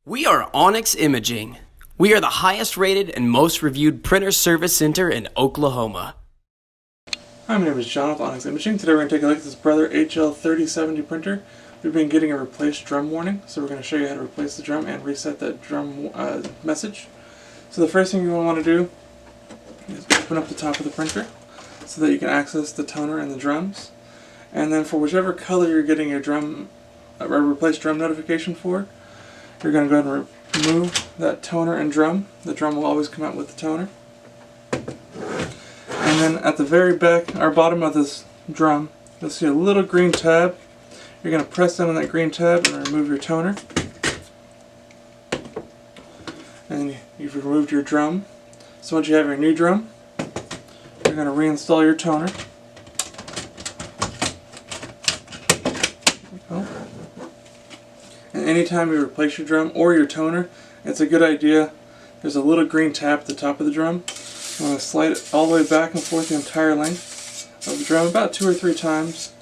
We are Onyx Imaging. We are the highest rated and most reviewed printer service center in Oklahoma. Hi, my name is John with Onyx Imaging. Today we're going to take a look at this Brother HL3070 printer. We've been getting a replace drum warning, so we're going to show you how to replace the drum and reset that drum message. So the first thing you want to do is open up the top of the printer so that you can access the toner and the drums. And then for whichever color you're getting your drum replace drum notification for, you're going to go ahead and remove that toner and drum. The drum will always come out with the toner. And then at the very back, or bottom of this drum, you'll see a little green tab. You're going to press down on that green tab and remove your toner. And you've removed your drum. So once you have your new drum, you're going to reinstall your toner. And anytime you replace your drum or your toner, it's a good idea. There's a little green tab at the top of the drum. You want to slide it all the way back and forth the entire length of the drum, about 2 or 3 times.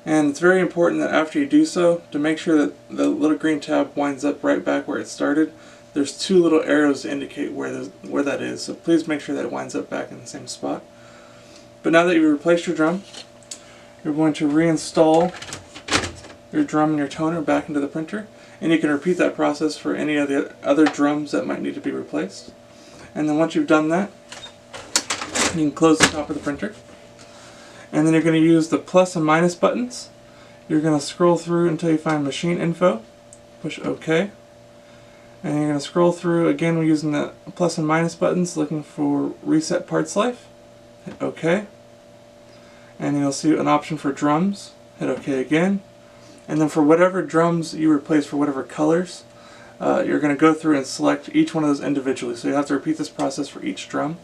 And it's very important that after you do so, to make sure that the little green tab winds up right back where it started. There's 2 little arrows to indicate where that is, so please make sure that it winds up back in the same spot. But now that you've replaced your drum, you're going to reinstall your drum and your toner back into the printer, and you can repeat that process for any of the other drums that might need to be replaced. And then once you've done that, you can close the top of the printer, and then you're going to use the plus and minus buttons. You're going to scroll through until you find machine info, push OK, and you're going to scroll through again using the plus and minus buttons looking for reset parts life, hit OK, and you'll see an option for drums, hit OK again. And then for whatever drums you replace for whatever colors, you're going to go through and select each one of those individually. So you have to repeat this process for each drum.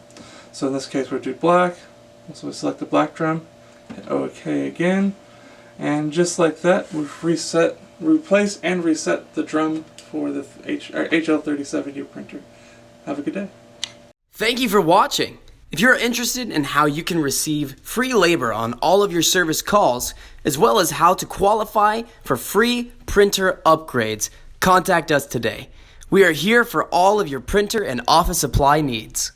So in this case we'll do black, so we select the black drum, hit OK again, and just like that we've replaced and reset the drum for the HL3070 printer. Have a good day. Thank you for watching. If you're interested in how you can receive free labor on all of your service calls, as well as how to qualify for free printer upgrades, contact us today. We are here for all of your printer and office supply needs.